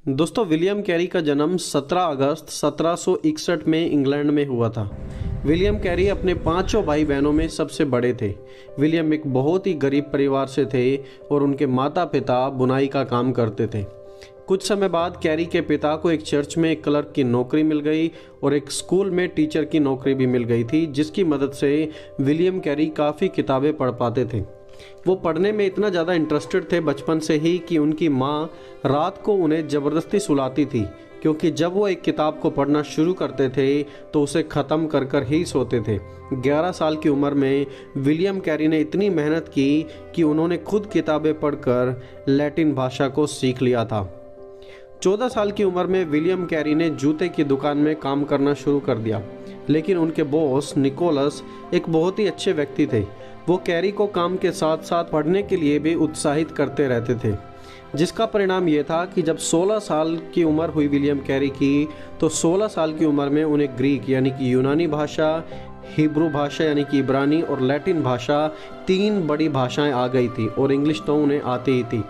दोस्तों, William Carey का जन्म 17 अगस्त 1761 में इंग्लैंड में हुआ था। विलियम कैरी अपने पांचों भाई बहनों में सबसे बड़े थे। विलियम एक बहुत ही गरीब परिवार से थे और उनके माता पिता बुनाई का काम करते थे। कुछ समय बाद कैरी के पिता को एक चर्च में एक क्लर्क की नौकरी मिल गई और एक स्कूल में टीचर की नौकरी भी मिल गई थी, जिसकी मदद से विलियम कैरी काफ़ी किताबें पढ़ पाते थे। वो पढ़ने में इतना ज़्यादा इंटरेस्टेड थे बचपन से ही कि उनकी माँ रात को उन्हें ज़बरदस्ती सुलाती थी, क्योंकि जब वो एक किताब को पढ़ना शुरू करते थे तो उसे ख़त्म कर कर ही सोते थे। 11 साल की उम्र में विलियम कैरी ने इतनी मेहनत की कि उन्होंने खुद किताबें पढ़कर लैटिन भाषा को सीख लिया था। 14 साल की उम्र में विलियम कैरी ने जूते की दुकान में काम करना शुरू कर दिया, लेकिन उनके बॉस निकोलस एक बहुत ही अच्छे व्यक्ति थे। वो कैरी को काम के साथ साथ पढ़ने के लिए भी उत्साहित करते रहते थे, जिसका परिणाम ये था कि जब 16 साल की उम्र हुई विलियम कैरी की, तो 16 साल की उम्र में उन्हें ग्रीक यानी कि यूनानी भाषा, हिब्रू भाषा यानी कि इब्रानी और लैटिन भाषा, 3 बड़ी भाषाएं आ गई थी और इंग्लिश तो उन्हें आती ही थी।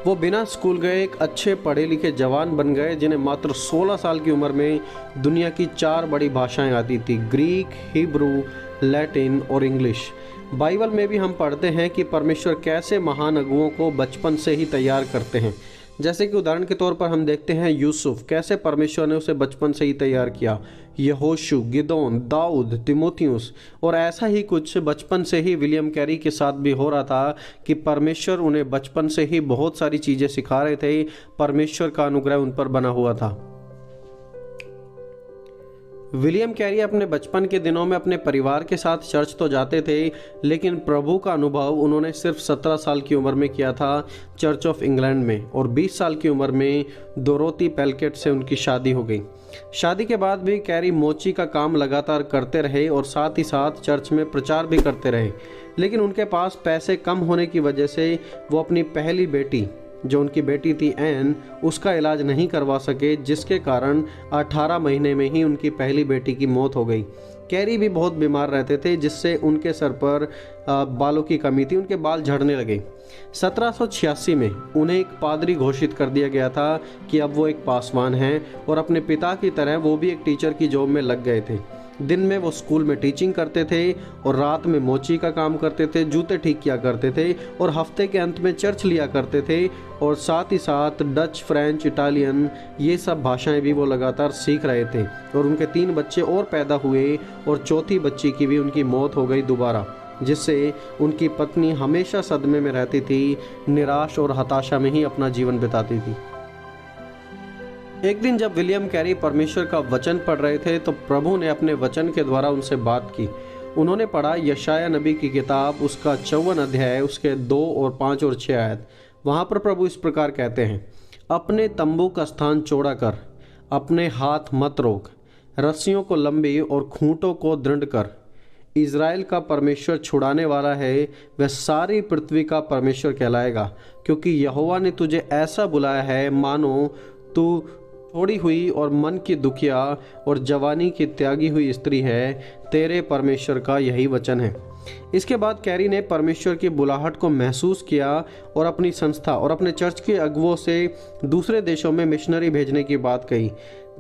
वो बिना स्कूल गए एक अच्छे पढ़े लिखे जवान बन गए, जिन्हें मात्र 16 साल की उम्र में दुनिया की 4 बड़ी भाषाएं आती थी: ग्रीक, हिब्रू, लैटिन और इंग्लिश। बाइबल में भी हम पढ़ते हैं कि परमेश्वर कैसे महान अगुओं को बचपन से ही तैयार करते हैं। जैसे कि उदाहरण के तौर पर हम देखते हैं यूसुफ, कैसे परमेश्वर ने उसे बचपन से ही तैयार किया। यहोशू, गिदोन, दाऊद, तिमोथियुस, और ऐसा ही कुछ बचपन से ही विलियम कैरी के साथ भी हो रहा था कि परमेश्वर उन्हें बचपन से ही बहुत सारी चीज़ें सिखा रहे थे। परमेश्वर का अनुग्रह उन पर बना हुआ था। विलियम कैरी अपने बचपन के दिनों में अपने परिवार के साथ चर्च तो जाते थे, लेकिन प्रभु का अनुभव उन्होंने सिर्फ 17 साल की उम्र में किया था, चर्च ऑफ इंग्लैंड में। और 20 साल की उम्र में डोरोथी पेलकेट से उनकी शादी हो गई। शादी के बाद भी कैरी मोची का काम लगातार करते रहे और साथ ही साथ चर्च में प्रचार भी करते रहे, लेकिन उनके पास पैसे कम होने की वजह से वो अपनी पहली बेटी, जो उनकी बेटी थी एन, उसका इलाज नहीं करवा सके, जिसके कारण 18 महीने में ही उनकी पहली बेटी की मौत हो गई। कैरी भी बहुत बीमार रहते थे, जिससे उनके सर पर बालों की कमी थी, उनके बाल झड़ने लगे। 1786 में उन्हें एक पादरी घोषित कर दिया गया था कि अब वो एक पासवान हैं और अपने पिता की तरह वो भी एक टीचर की जॉब में लग गए थे। दिन में वो स्कूल में टीचिंग करते थे और रात में मोची का काम करते थे, जूते ठीक किया करते थे और हफ्ते के अंत में चर्च लिया करते थे। और साथ ही साथ डच, फ्रेंच, इटालियन, ये सब भाषाएं भी वो लगातार सीख रहे थे। और उनके 3 बच्चे और पैदा हुए और चौथी बच्ची की भी उनकी मौत हो गई दोबारा, जिससे उनकी पत्नी हमेशा सदमे में रहती थी, निराश और हताशा में ही अपना जीवन बिताती थी। एक दिन जब विलियम कैरी परमेश्वर का वचन पढ़ रहे थे, तो प्रभु ने अपने वचन के द्वारा उनसे बात की। उन्होंने पढ़ा यशाया नबी की किताब, उसका 54 अध्याय, उसके 2 और 5 और 6 आयत। वहाँ पर प्रभु इस प्रकार कहते हैं, अपने तंबू का स्थान चौड़ा कर, अपने हाथ मत रोक, रस्सियों को लंबी और खूंटों को दृढ़ कर। इज़राइल का परमेश्वर छुड़ाने वाला है, वह सारी पृथ्वी का परमेश्वर कहलाएगा, क्योंकि यहोवा ने तुझे ऐसा बुलाया है मानो तू छोड़ी हुई और मन की दुखिया और जवानी की त्यागी हुई स्त्री है। तेरे परमेश्वर का यही वचन है। इसके बाद कैरी ने परमेश्वर की बुलाहट को महसूस किया और अपनी संस्था और अपने चर्च के अगुओं से दूसरे देशों में मिशनरी भेजने की बात कही।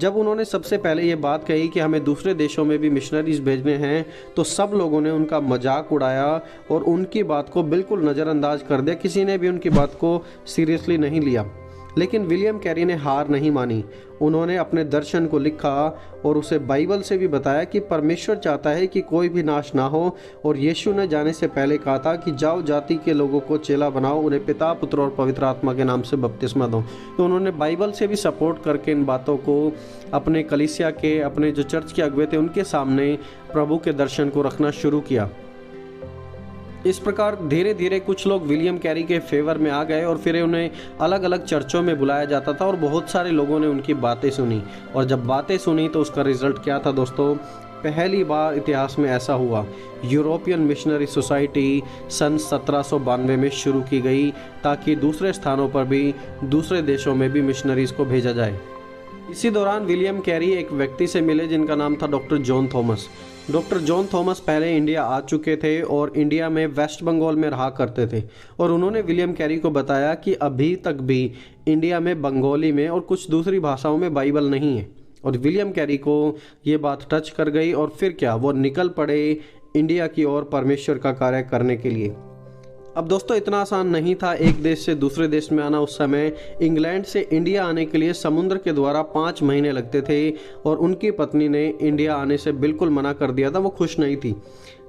जब उन्होंने सबसे पहले ये बात कही कि हमें दूसरे देशों में भी मिशनरीज भेजने हैं, तो सब लोगों ने उनका मजाक उड़ाया और उनकी बात को बिल्कुल नज़रअंदाज कर दिया। किसी ने भी उनकी बात को सीरियसली नहीं लिया। लेकिन विलियम कैरी ने हार नहीं मानी। उन्होंने अपने दर्शन को लिखा और उसे बाइबल से भी बताया कि परमेश्वर चाहता है कि कोई भी नाश ना हो, और यीशु ने जाने से पहले कहा था कि जाओ जाति के लोगों को चेला बनाओ, उन्हें पिता, पुत्र और पवित्र आत्मा के नाम से बपतिस्मा दो। तो उन्होंने बाइबल से भी सपोर्ट करके इन बातों को अपने कलीसिया के, अपने जो चर्च के अगुवे थे, उनके सामने प्रभु के दर्शन को रखना शुरू किया। इस प्रकार धीरे धीरे कुछ लोग विलियम कैरी के फेवर में आ गए और फिर उन्हें अलग अलग चर्चों में बुलाया जाता था और बहुत सारे लोगों ने उनकी बातें सुनी। और जब बातें सुनी तो उसका रिजल्ट क्या था दोस्तों? पहली बार इतिहास में ऐसा हुआ, यूरोपियन मिशनरी सोसाइटी सन 1792 में शुरू की गई, ताकि दूसरे स्थानों पर भी, दूसरे देशों में भी मिशनरीज को भेजा जाए। इसी दौरान विलियम कैरी एक व्यक्ति से मिले जिनका नाम था doctor John Thomas. Doctor John Thomas पहले इंडिया आ चुके थे और इंडिया में वेस्ट बंगाल में रहा करते थे, और उन्होंने विलियम कैरी को बताया कि अभी तक भी इंडिया में बंगाली में और कुछ दूसरी भाषाओं में बाइबल नहीं है। और विलियम कैरी को ये बात टच कर गई और फिर क्या, वो निकल पड़े इंडिया की ओर परमेश्वर का कार्य करने के लिए। अब दोस्तों इतना आसान नहीं था एक देश से दूसरे देश में आना। उस समय इंग्लैंड से इंडिया आने के लिए समुद्र के द्वारा 5 महीने लगते थे, और उनकी पत्नी ने इंडिया आने से बिल्कुल मना कर दिया था, वो खुश नहीं थी।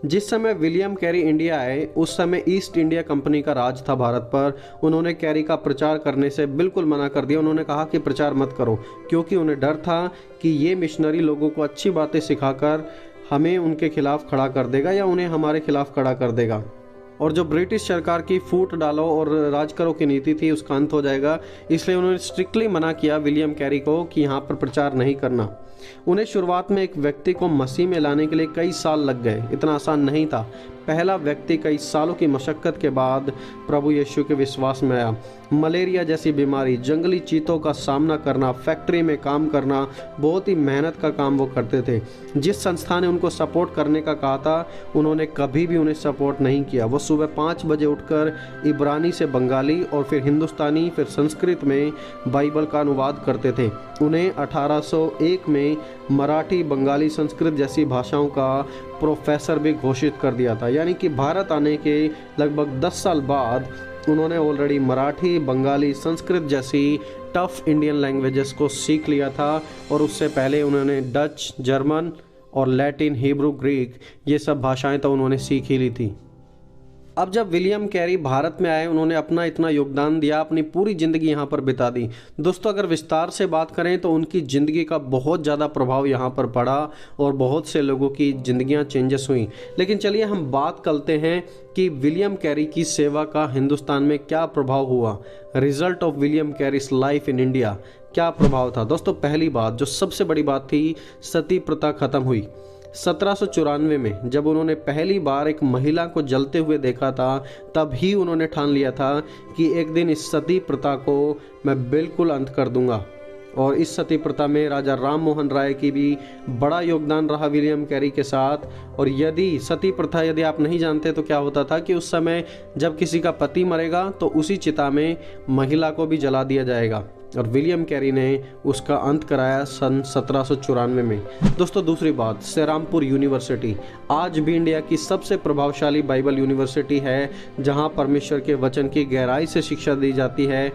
जिस समय विलियम कैरी इंडिया आए उस समय ईस्ट इंडिया कंपनी का राज था भारत पर। उन्होंने कैरी का प्रचार करने से बिल्कुल मना कर दिया। उन्होंने कहा कि प्रचार मत करो, क्योंकि उन्हें डर था कि ये मिशनरी लोगों को अच्छी बातें सिखाकर हमें उनके खिलाफ खड़ा कर देगा या उन्हें हमारे खिलाफ खड़ा कर देगा, और जो ब्रिटिश सरकार की फूट डालो और राज करो की नीति थी उसका अंत हो जाएगा। इसलिए उन्होंने स्ट्रिक्टली मना किया विलियम कैरी को कि यहाँ पर प्रचार नहीं करना। उन्हें शुरुआत में एक व्यक्ति को मसीह में लाने के लिए कई साल लग गए, इतना आसान नहीं था। पहला व्यक्ति कई सालों की मशक्क़त के बाद प्रभु यीशु के विश्वास में आया। मलेरिया जैसी बीमारी, जंगली चीतों का सामना करना, फैक्ट्री में काम करना, बहुत ही मेहनत का काम वो करते थे। जिस संस्था ने उनको सपोर्ट करने का कहा था उन्होंने कभी भी उन्हें सपोर्ट नहीं किया। वो सुबह 5 बजे उठकर इब्रानी से बंगाली और फिर हिंदुस्तानी फिर संस्कृत में बाइबल का अनुवाद करते थे। उन्हें 1801 में मराठी, बंगाली, संस्कृत जैसी भाषाओं का प्रोफेसर भी घोषित कर दिया था। यानी कि भारत आने के लगभग 10 साल बाद उन्होंने ऑलरेडी मराठी, बंगाली, संस्कृत जैसी टफ इंडियन लैंग्वेजेस को सीख लिया था, और उससे पहले उन्होंने डच, जर्मन और लैटिन, हिब्रू, ग्रीक ये सब भाषाएं तो उन्होंने सीख ही ली थी। अब जब विलियम कैरी भारत में आए उन्होंने अपना इतना योगदान दिया, अपनी पूरी ज़िंदगी यहाँ पर बिता दी। दोस्तों अगर विस्तार से बात करें तो उनकी ज़िंदगी का बहुत ज़्यादा प्रभाव यहाँ पर पड़ा और बहुत से लोगों की ज़िंदगियाँ चेंजेस हुई। लेकिन चलिए हम बात करते हैं कि विलियम कैरी की सेवा का हिंदुस्तान में क्या प्रभाव हुआ। Result of William carries life in India, क्या प्रभाव था। दोस्तों पहली बात, जो सबसे बड़ी बात थी, सती प्रथा खत्म हुई। 1794 में जब उन्होंने पहली बार एक महिला को जलते हुए देखा था, तब ही उन्होंने ठान लिया था कि एक दिन इस सती प्रथा को मैं बिल्कुल अंत कर दूंगा। और इस सती प्रथा में राजा राम मोहन राय की भी बड़ा योगदान रहा विलियम कैरी के साथ। और यदि सती प्रथा यदि आप नहीं जानते तो क्या होता था कि उस समय जब किसी का पति मरेगा तो उसी चिता में महिला को भी जला दिया जाएगा, और विलियम कैरी ने उसका अंत कराया सन 1794 में। दोस्तों दूसरी बात, सेरामपुर यूनिवर्सिटी आज भी इंडिया की सबसे प्रभावशाली बाइबल यूनिवर्सिटी है, जहां परमेश्वर के वचन की गहराई से शिक्षा दी जाती है।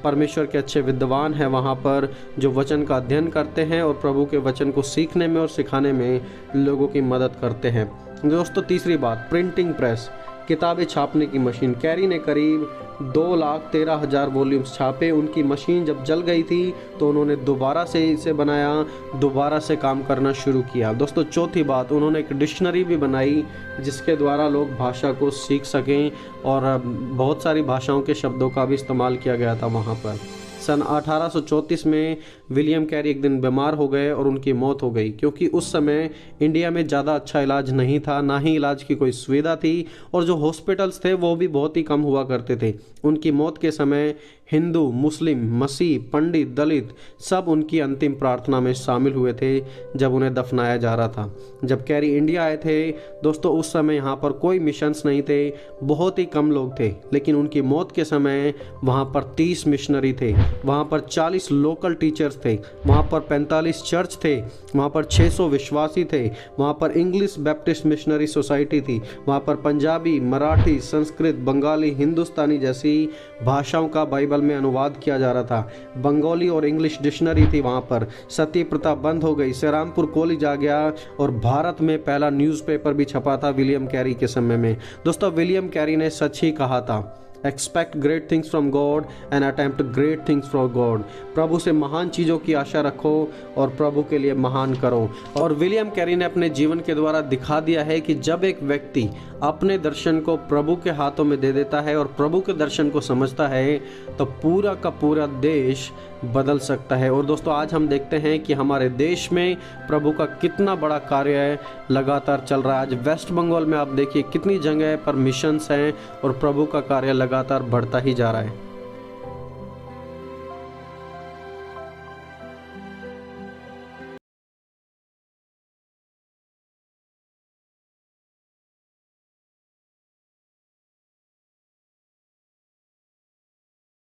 परमेश्वर के अच्छे विद्वान हैं वहां पर जो वचन का अध्ययन करते हैं और प्रभु के वचन को सीखने में और सिखाने में लोगों की मदद करते हैं। दोस्तों तीसरी बात, प्रिंटिंग प्रेस, किताबें छापने की मशीन। कैरी ने करीब 2,13,000 वॉल्यूम्स छापे। उनकी मशीन जब जल गई थी तो उन्होंने दोबारा से इसे बनाया, दोबारा से काम करना शुरू किया। दोस्तों चौथी बात, उन्होंने एक डिक्शनरी भी बनाई जिसके द्वारा लोग भाषा को सीख सकें, और बहुत सारी भाषाओं के शब्दों का भी इस्तेमाल किया गया था वहाँ पर। सन 1834 में विलियम कैरी एक दिन बीमार हो गए और उनकी मौत हो गई, क्योंकि उस समय इंडिया में ज़्यादा अच्छा इलाज नहीं था, ना ही इलाज की कोई सुविधा थी, और जो हॉस्पिटल्स थे वो भी बहुत ही कम हुआ करते थे। उनकी मौत के समय हिंदू, मुस्लिम, मसीह, पंडित, दलित सब उनकी अंतिम प्रार्थना में शामिल हुए थे जब उन्हें दफनाया जा रहा था। जब कैरी इंडिया आए थे दोस्तों उस समय यहाँ पर कोई मिशंस नहीं थे, बहुत ही कम लोग थे, लेकिन उनकी मौत के समय वहाँ पर 30 मिशनरी थे, वहाँ पर 40 लोकल टीचर्स थे, वहाँ पर 45 चर्च थे, वहाँ पर 600 विश्वासी थे, वहाँ पर इंग्लिश बैप्टिस्ट मिशनरी सोसाइटी थी, वहाँ पर पंजाबी, मराठी, संस्कृत, बंगाली, हिंदुस्तानी जैसी भाषाओं का बाइबल में अनुवाद किया जा रहा था। बंगाली और इंग्लिश डिक्शनरी थी वहाँ पर। सती प्रथा बंद हो गई, सेरामपुर कॉलेज आ गया, और भारत में पहला न्यूज़पेपर भी छपा था विलियम कैरी के समय में। दोस्तों विलियम कैरी ने सच ही कहा था, expect great things from God and attempt great things for God. प्रभु से महान चीज़ों की आशा रखो और प्रभु के लिए महान करो। और विलियम कैरी ने अपने जीवन के द्वारा दिखा दिया है कि जब एक व्यक्ति अपने दर्शन को प्रभु के हाथों में दे देता है और प्रभु के दर्शन को समझता है तो पूरा का पूरा देश बदल सकता है। और दोस्तों आज हम देखते हैं कि हमारे देश में प्रभु का कितना बड़ा कार्य लगातार चल रहा है। आज वेस्ट बंगाल में आप देखिए कितनी जगह पर मिशंस हैं और प्रभु का कार्य लगातार बढ़ता ही जा रहा है।